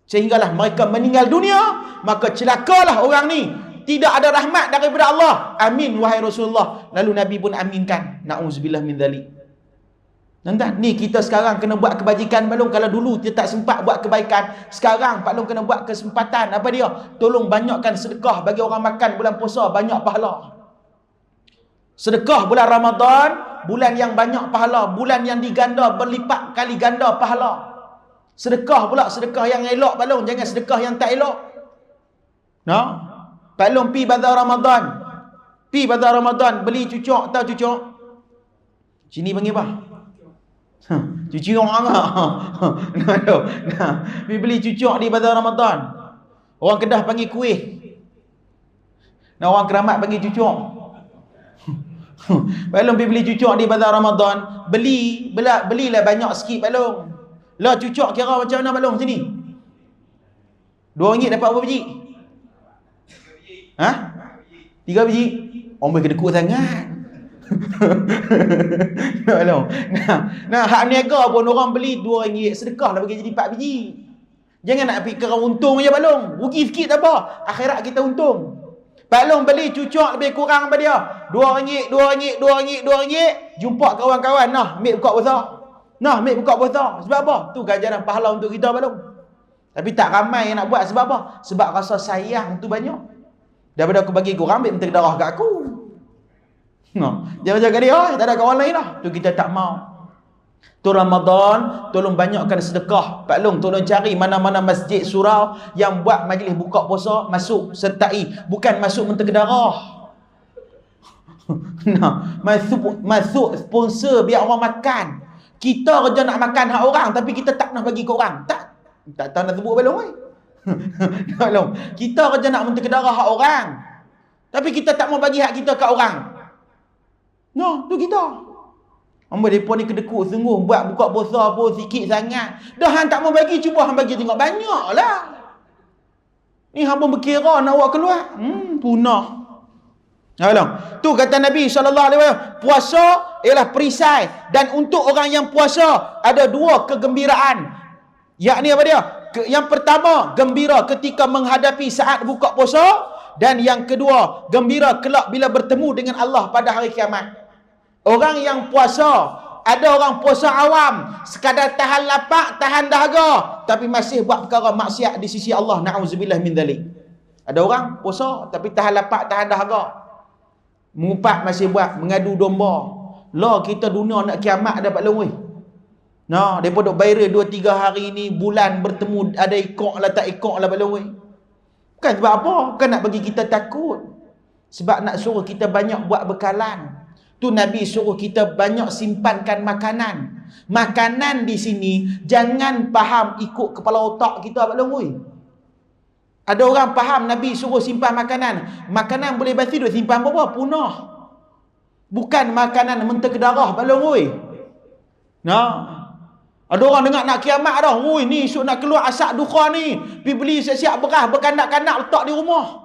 sehinggalah mereka meninggal dunia, maka celakalah orang ni, tidak ada rahmat daripada Allah. Amin wahai Rasulullah. Lalu Nabi pun aminkan. Na'udzubillah min dzalik. Nanti ni kita sekarang kena buat kebajikan balong. Kalau dulu kita tak sempat buat kebaikan, sekarang Pak Long kena buat kesempatan. Apa dia? Tolong banyakkan sedekah bagi orang makan bulan puasa, banyak pahala. Sedekah bulan Ramadan, bulan yang banyak pahala, bulan yang diganda berlipat kali ganda pahala. Sedekah pula, sedekah yang elok Pak Long, jangan sedekah yang tak elok. Pak Long pi bazar Ramadan. Pi bazar Ramadan beli cucuk, tahu cucuk? Sini panggil apa? Cucuk orang beli cucuk di bazar Ramadan. Orang Kedah panggil kuih. Orang Keramat panggil cucuk. Pak Long pergi beli cucuk di bazar Ramadan. Belilah banyak sikit Pak Long. Lah cucuk kira macam mana Pak Long sini? RM2 dapat berapa biji? 3 biji. Orang boleh kedekut sangat. Hak niaga pun orang beli RM2, sedekah lah bagi jadi 4 biji. Jangan nak fikir untung je Pak Long. Rugi sikit tak apa, akhirat kita untung. Pak Long beli cucuk lebih kurang pada dia RM2, jumpa kawan-kawan, ambil buka puasa. Ambil buka puasa. Sebab apa? Tu ganjaran pahala untuk kita Pak Long. Tapi tak ramai yang nak buat. Sebab apa? Sebab rasa sayang tu banyak. Daripada aku bagi korang, ambil menteri darah kat aku. Jangan jaga dia, tak ada kawan lain lah. Tu kita tak mau. Tu Ramadan, tolong banyakkan sedekah. Pak Long tolong cari mana-mana masjid surau yang buat majlis buka puasa, masuk sertai, bukan masuk menteri darah. Masuk sponsor biar orang makan. Kita kerja nak makan hak orang, tapi kita tak nak bagi ke orang. Tak tahu nak sebut Pak Long. Kita kerja nak menteri darah hak orang, tapi kita tak mau bagi hak kita kat orang. Tu kita. Hamba mereka ni kedekut sungguh. Buat buka puasa pun sikit sangat. Dah hang tak mau bagi, cuba hang bagi tengok banyak lah. Ni hamba berkira nak buat keluar. Punah. Tu kata Nabi SAW, puasa ialah perisai. Dan untuk orang yang puasa, ada 2 kegembiraan. Yakni apa dia? Yang pertama, gembira ketika menghadapi saat buka puasa. Dan yang kedua, gembira kelak bila bertemu dengan Allah pada hari kiamat. Orang yang puasa, ada orang puasa awam, sekadar tahan lapar, tahan dahaga, tapi masih buat perkara maksiat di sisi Allah. Na'udzubillah min dzalik. Ada orang puasa tapi tahan lapar, tahan dahaga, mengumpat masih buat, mengadu domba. Lah kita dunia nak kiamat dapat lewih. Daripada viral 2-3 hari ni, bulan bertemu, ada ikut lah tak ikut lah baloi. Bukan sebab apa? Bukan nak bagi kita takut. Sebab nak suruh kita banyak buat bekalan. Tu Nabi suruh kita banyak simpankan makanan. Makanan di sini jangan faham ikut kepala otak kita Pak Long. Ada orang faham Nabi suruh simpan makanan. Makanan boleh basi duk simpan berapa? Punah. Bukan makanan menteri darah Pak Long. Ada orang dengar nak kiamat dah. Ni esok nak keluar asap duka ni. Pergi beli siap-siap beras berkandak-kandak letak di rumah.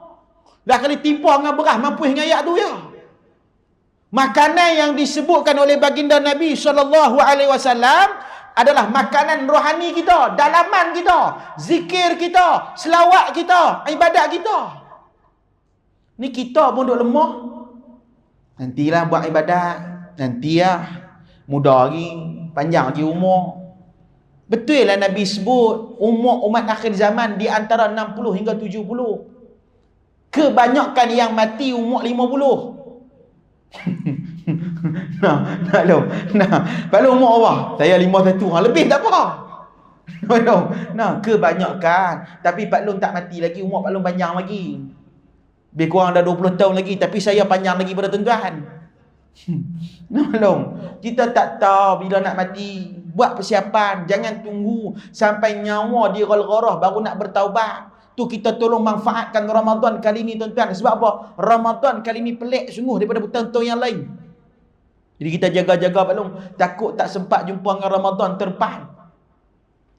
Dah kali timpa dengan beras mampu dengan ayat tu ya. Makanan yang disebutkan oleh baginda Nabi SAW adalah makanan rohani kita, dalaman kita, zikir kita, selawat kita, ibadat kita. Ni kita pun duk lemah. Nantilah buat ibadat, nantilah muda lagi, panjang lagi umur. Betul lah Nabi sebut umur umat akhir zaman di antara 60 hingga 70. Kebanyakan yang mati umur 50. Pak Long umur apa? Saya 51. Lebih tak apa. Kebanyakan. Tapi Pak Long tak mati lagi, umur Pak Long panjang lagi. Lebih kurang dah 20 tahun lagi, tapi saya panjang lagi pada tuan-tuan. Kita tak tahu bila nak mati. Buat persiapan, jangan tunggu sampai nyawa di ghargharah baru nak bertaubat. Tu kita tolong manfaatkan Ramadan kali ni tuan-tuan. Sebab apa? Ramadan kali ni pelik sungguh daripada tahun-tahun yang lain. Jadi kita jaga-jaga balong. Takut tak sempat jumpa dengan Ramadan terdepan.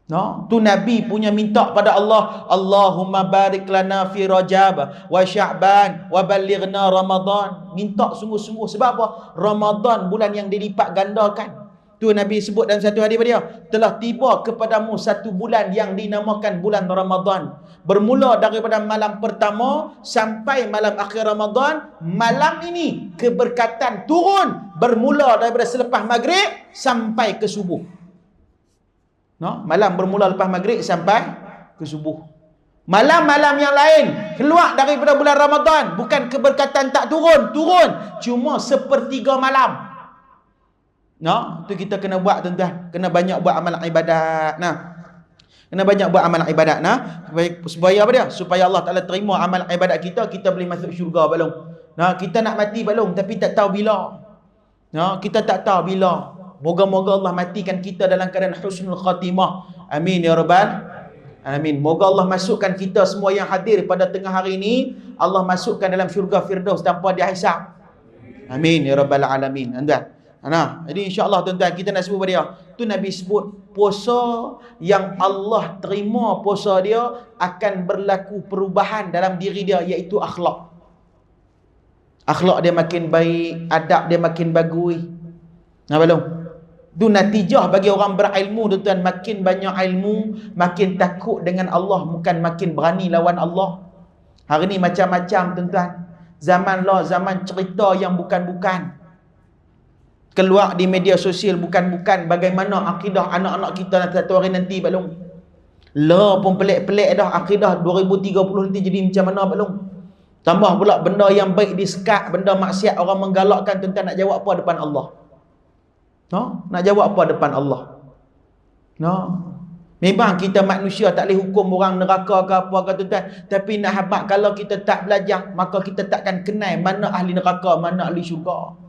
No, tu Nabi punya minta pada Allah, Allahumma barik lana fi Rajab wa Sya'ban wa ballighna Ramadan. Minta sungguh-sungguh. Sebab apa? Ramadan bulan yang dilipat gandakan. Tu Nabi sebut dalam satu hadis dia, telah tiba kepadamu satu bulan yang dinamakan bulan Ramadan. Bermula daripada malam pertama sampai malam akhir Ramadan. Malam ini keberkatan turun bermula daripada selepas maghrib sampai ke subuh. No? Malam bermula lepas maghrib sampai ke subuh. Malam-malam yang lain keluar daripada bulan Ramadan, bukan keberkatan tak turun, turun cuma sepertiga malam. No, tu kita kena buat tuan-tuan. Kena banyak buat amal ibadat. Nah. Kena banyak buat amal ibadat nah. Supaya apa dia? Supaya Allah Taala terima amal ibadat kita, kita boleh masuk syurga balong. Nah, kita nak mati balong tapi tak tahu bila. Nah, kita tak tahu bila. Moga-moga Allah matikan kita dalam keadaan husnul khatimah. Amin ya rabbal alamin. Moga Allah masukkan kita semua yang hadir pada tengah hari ini, Allah masukkan dalam syurga Firdaus tanpa dihisab. Amin ya rabbal alamin. Tuan-tuan. Nah, jadi insya-Allah tuan-tuan kita nak sebut pada dia. Tu Nabi sebut puasa yang Allah terima puasa dia akan berlaku perubahan dalam diri dia, iaitu akhlak. Akhlak dia makin baik, adab dia makin bagus. Nah, belum? Tu natijah bagi orang berilmu tuan-tuan, makin banyak ilmu, makin takut dengan Allah, bukan makin berani lawan Allah. Hari ni macam-macam tuan-tuan. Zaman zaman cerita yang bukan-bukan. Keluar di media sosial bukan-bukan bagaimana akidah anak-anak kita satu hari nanti balong. La pun pelik-pelik dah akidah 2030 nanti jadi macam mana balong. Tambah pula benda yang baik disekat, benda maksiat orang menggalakkan, tuan-tuan nak jawab apa depan Allah? No? Nak jawab apa depan Allah? No. Memang kita manusia tak boleh hukum orang neraka ke apa ke tuan-tuan, tapi nak habaq kalau kita tak belajar, maka kita takkan kenal mana ahli neraka, mana ahli syurga.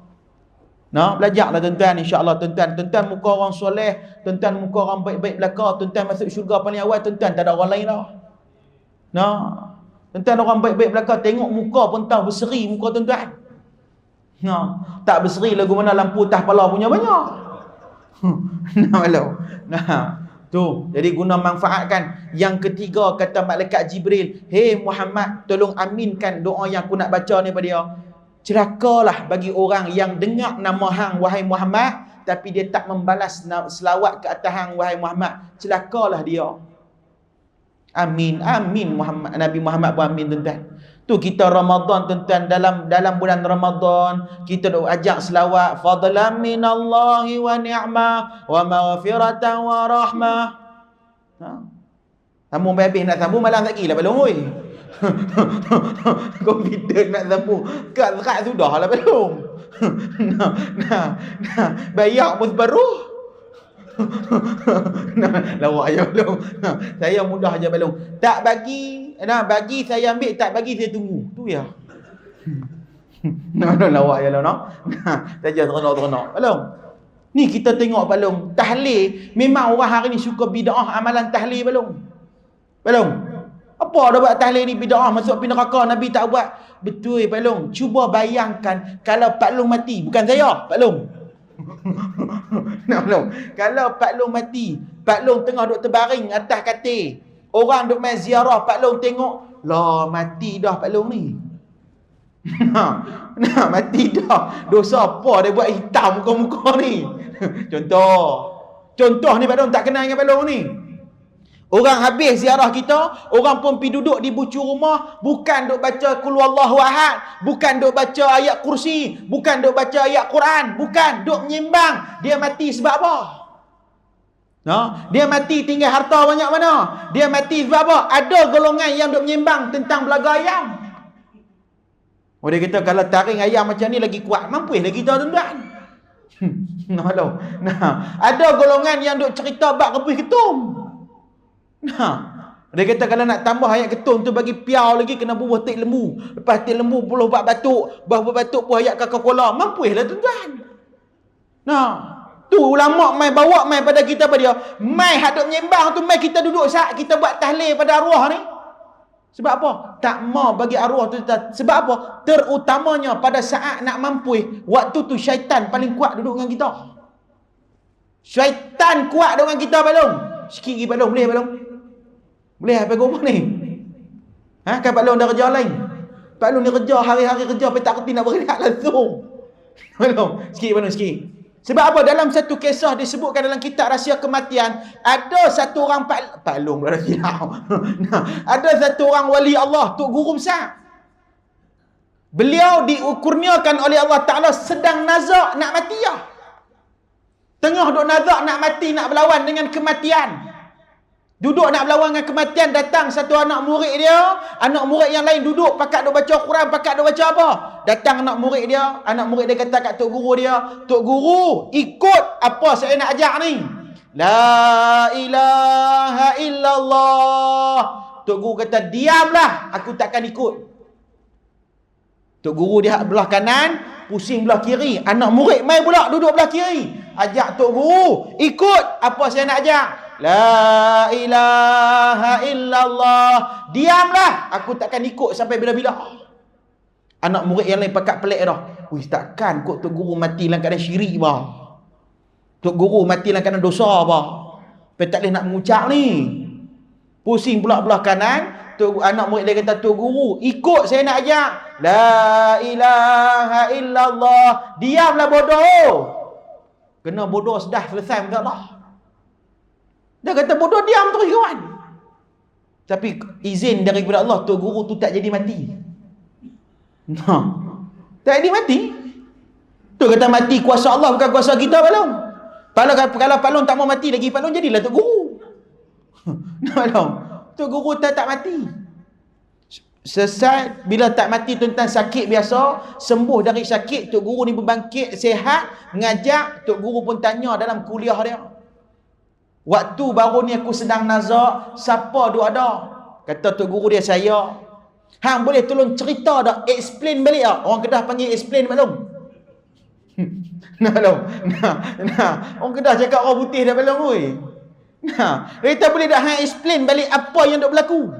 Nah, belajarlah tuan-tuan, insya-Allah tuan-tuan. Tuan-tuan muka orang soleh, tuan-tuan muka orang baik-baik belaka, tuan-tuan masuk syurga paling awal, tuan-tuan tak ada orang lain dah. Nah, tuan-tuan orang baik-baik belaka, tengok muka pun tahu berseri muka tuan-tuan. Nah, tak berseri lagu mana lampu atas kepala punya banyak. Nah, malu. Nah, tu. Jadi guna manfaatkan. Yang ketiga kata malaikat Jibril, "Hei Muhammad, tolong aminkan doa yang aku nak baca ni pada dia." Celakalah bagi orang yang dengar nama hang wahai Muhammad tapi dia tak membalas selawat ke atas hang wahai Muhammad. Celakalah dia. Amin. Amin Muhammad. Nabi Muhammad pun amin tuan-tuan. Tu kita Ramadan tuan-tuan, dalam bulan Ramadan kita duk ajak selawat fadlan minallahi wa ni'mah wa maghfiratan wa rahmah. Ha. Sambung habis nak sambung malam lagi lah belum oi. Confident nak sambung. Kat sudah lah belum. Nah. Bayar pun baru. Lawak je belum. Saya mudah je belum. Tak bagi, bagi saya ambil, tak bagi saya tunggu. Tu ya. Lawak je lah no. Saja terenok-terenok. Belum. Ni kita tengok belum. Tahlil, memang orang hari ni suka bid'ah amalan tahlil belum. Belum. Apa dah buat tahlil ni bid'ah, masuk api neraka, Nabi tak buat. Betul Pak Long. Cuba bayangkan kalau Pak Long mati, bukan saya, Pak Long. Pak Long. Kalau Pak Long mati, Pak Long tengah duk terbaring atas katil. Orang duk main ziarah, Pak Long tengok, lah mati dah Pak Long ni. Nah, mati dah. Dosa apa dia buat hitam muka-muka ni? Contoh ni Pak Long tak kenal dengan Pak Long ni. Orang habis ziarah kita, orang pun pergi duduk di bucu rumah, bukan duk baca Qul Huwallahu Ahad, bukan duk baca ayat kursi, bukan duk baca ayat Quran, bukan duk menyembang. Dia mati sebab apa? Dia mati tinggal harta banyak mana? Dia mati sebab apa? Ada golongan yang duk menyembang tentang belaga ayam. Dia kata kalau taring ayam macam ni lagi kuat, mampu lagi kita tuan-tuan. Ada golongan yang duk cerita bab rebus ketum. Dia kata kalau nak tambah ayat ketum tu bagi piau lagi kena bubuh tik lembu. Lepas tik lembu puluh bab batuk, buah batuk pun ayat Coca-Cola. Mampulah tuan-tuan. Tu ulama mai bawa mai pada kita pada dia. Mai hak duk menyembang tu mai kita duduk sat kita buat tahlil pada arwah ni. Sebab apa? Tak mau bagi arwah tu. Sebab apa? Terutamanya pada saat nak mampus, waktu tu syaitan paling kuat duduk dengan kita. Syaitan kuat dengan kita balong. Sikit lagi balong, boleh balong? Boleh apa kau ni? Kan balong dah kerja lain. Balong ni kerja hari-hari kerja, tapi tak kerti nak berehat langsung. Balong, sikit balong sikit. Sebab apa? Dalam satu kisah disebutkan dalam kitab Rahsia Kematian, ada satu orang palung pula dah silap. Ada satu orang wali Allah, Tok Guru besar. Beliau dikurniakan oleh Allah Ta'ala sedang nazak nak mati lah. Tengah duk nazak nak mati, nak berlawan dengan kematian. Duduk nak berlawan dengan kematian, datang satu anak murid dia. Anak murid yang lain duduk, pakat duk baca Quran, pakat duk baca apa? Datang anak murid dia kata kat Tok Guru dia, Tok Guru, ikut apa saya nak ajar ni. La ilaha illallah. Tok Guru kata, diamlah, aku takkan ikut. Tok Guru dia belah kanan, pusing belah kiri. Anak murid mai pula duduk belah kiri. Ajak Tok Guru, ikut apa saya nak ajar. La ilaha illallah. Diamlah, aku takkan ikut sampai bila-bila. Anak murid yang lain pakat pelik dah. Wih, takkan kot Tok Guru mati dalam keadaan syirik bah. Tok Guru mati dalam keadaan dosa bah. Tapi tak boleh nak mengucap ni. Pusing pula belah kanan. Anak murid dia kata, Tok Guru, ikut saya nak ajar. La ilaha illallah. Diamlah bodoh. Kena bodoh sudah selesai minta Allah. Dia kata bodoh diam terus kawan. Tapi izin daripada Allah, Tok Guru tu tak jadi mati. Tak jadi mati. Tu kata mati kuasa Allah bukan kuasa kita balong. Kalau Palung tak mau mati lagi, Palung jadilah Tok Guru. Palung. Tok Guru tak mati. Selesai bila tak mati tuan-tuan sakit biasa, sembuh dari sakit, Tok Guru ni berbangkit sihat, mengajak. Tok Guru pun tanya dalam kuliah dia. Waktu baru ni aku sedang nazak, siapa duk ada? Kata Tok Guru dia, saya. Hang boleh tolong cerita dak, explain balik tak? Orang Kedah panggil explain balong. Nah balong. Nah. Orang Kedah cakap orang putih dah balong oi. Nah, kita boleh dak hang explain balik apa yang duk berlaku.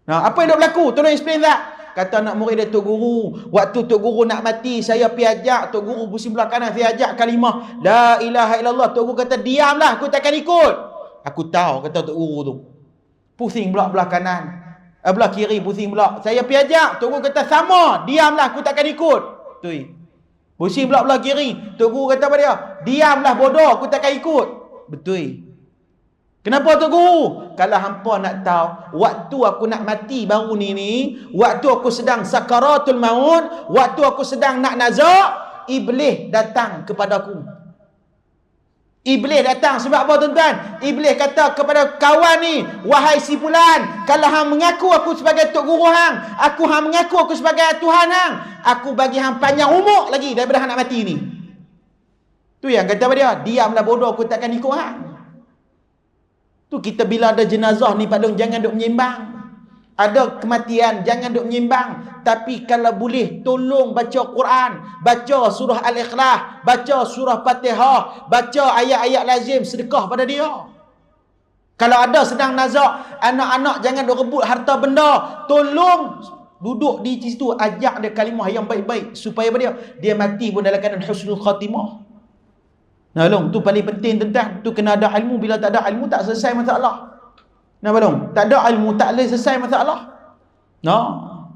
Nah, apa yang duk berlaku? Tolong explain tak? Kata anak murid dia, Tok Guru, waktu Tok Guru nak mati, saya pergi ajak. Tok Guru pusing belah kanan, saya ajak kalimah La ilaha illallah. Tok Guru kata, diamlah, aku takkan ikut. Aku tahu, kata Tok Guru tu. Pusing belah kanan, belah kiri pusing belah. Saya pergi ajak. Tok Guru kata, sama, diamlah, aku takkan ikut. Tui. Pusing belah kiri. Tok Guru kata apa dia? Diamlah bodoh, aku takkan ikut. Betul. Kenapa Tok Guru? Kalau hampa nak tahu, waktu aku nak mati baru ni, waktu aku sedang sakaratul maut, waktu aku sedang nak nazak, Iblis datang kepadaku. Iblis datang sebab apa tuan-tuan? Iblis kata kepada kawan ni, wahai si fulan, kalau hang mengaku aku sebagai Tok Guru hang, hang mengaku aku sebagai Tuhan hang, aku bagi hang panjang umur lagi daripada hang nak mati ni. Tu yang kata apa dia? Diamlah bodoh, aku takkan ikut hang. Tu kita bila ada jenazah ni Palung, jangan duk menyembang. Ada kematian, jangan duk menyembang. Tapi kalau boleh, tolong baca Quran, baca surah Al-Ikhlas, baca surah Fatihah, baca ayat-ayat lazim, sedekah pada dia. Kalau ada sedang nazak, anak-anak jangan duk rebut harta benda. Tolong duduk di situ, ajak dia kalimah yang baik-baik supaya dia mati pun dalam keadaan husnul khatimah. Nah, Long, tu paling penting tuan-tuan. Tu kena ada ilmu. Bila tak ada ilmu, tak selesai masalah. Nah, Long, tak ada ilmu, tak boleh selesai masalah. Nah,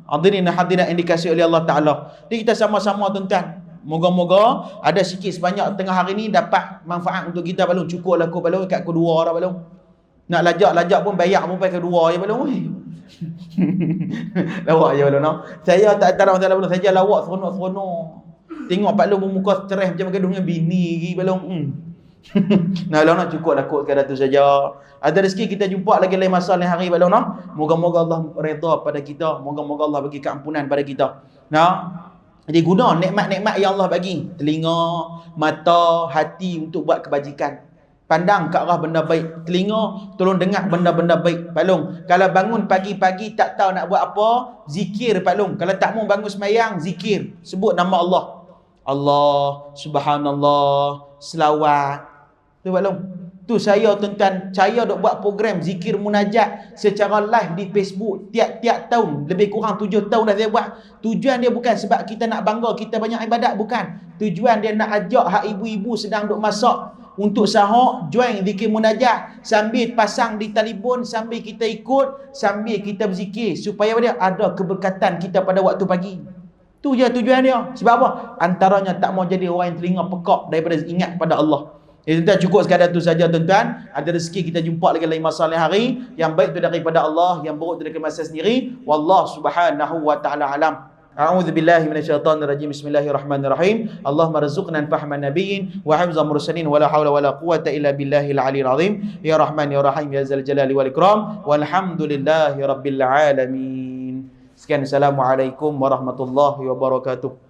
hadirin hadirat yang dikasihi oleh Allah Ta'ala. Jadi kita sama-sama tuan-tuan, moga-moga ada sikit sebanyak tengah hari ni dapat manfaat untuk kita Balong. Cukup lah aku Balong, kat kedua dah Balong. Nak lajak pun bayar pun pakai kedua je Balong. Lawak je Balong. No? Saya tak ada masalah Balong. Saja lawak seronok-seronok. Tengok Pak Long bermuka stres macam gaduh dengan bini lagi Balong. Nah, Balong nak cukup lah kot sekadar tu saja. Ada rezeki kita jumpa lagi lain masa lain hari Balong. No? Moga-moga Allah redha pada kita. Moga-moga Allah bagi keampunan pada kita. Nah, jadi guna nikmat-nikmat yang Allah bagi. Telinga, mata, hati untuk buat kebajikan. Pandang ke arah benda baik. Telinga, tolong dengar benda-benda baik. Pak Long, kalau bangun pagi-pagi tak tahu nak buat apa, zikir Pak Long. Kalau tak mau bangun semayang, zikir. Sebut nama Allah. Allah, subhanallah, selawat. Tu Pak Long. Tu saya tuan-tuan, saya dok buat program zikir munajat secara live di Facebook tiap-tiap tahun. Lebih kurang 7 tahun dah saya buat. Tujuan dia bukan sebab kita nak bangga kita banyak ibadat, bukan. Tujuan dia nak ajak hak ibu-ibu sedang duk masak untuk sahur, join zikir munajat sambil pasang di telefon, sambil kita ikut, sambil kita berzikir supaya dia ada keberkatan kita pada waktu pagi. Tu je tujuan dia. Sebab apa? Antaranya tak mau jadi orang yang telinga pekak daripada ingat pada Allah. Tuan-tuan, cukup sekadar tu saja tuan-tuan. Ada rezeki kita jumpa lagi lain masa lain hari. Yang baik tu daripada Allah, yang buruk tu daripada masa sendiri. Wallahu subhanahu wa ta'ala alam. A'udzu billahi minasyaitonir rajim. Bismillahirrahmanirrahim. Allahumma rzuqna fahman nabiyyin wa hifdza mursalin wa la haula wa la quwwata illa billahil aliyil azim. Ya Rahman ya Rahim ya Zal Jalali wal Ikram. Walhamdulillahi rabbil alamin. Sekian, assalamualaikum warahmatullahi wabarakatuh.